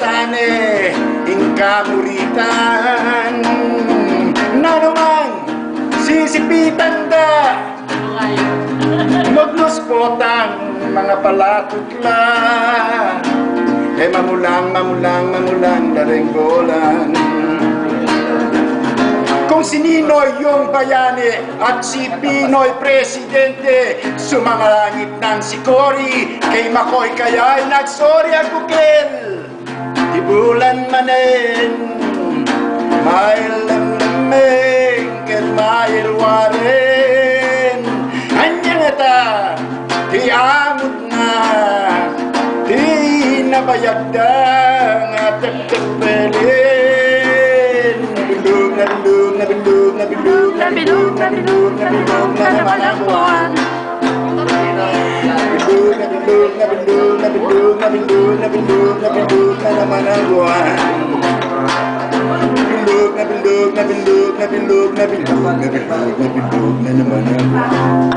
Cayetane, Inkamuritan, na naman sisipitan da, magluspot ang mga palatutla, mamulang darenggolan. Kung si Ninoy yung bayani at si Pinoy presidente, sumangalangit ng si Cory, kay Makoy kaya'y nagsorry ang kukil. Tibulan manen, mail lamlamig, ket mail waren. Anyang ita, tiamot na, di nabayagdang at tagtagpelin. Nabilog na naman ang buwan. Nabilog na naman ang buwan. Nabilog na naman ang buwan.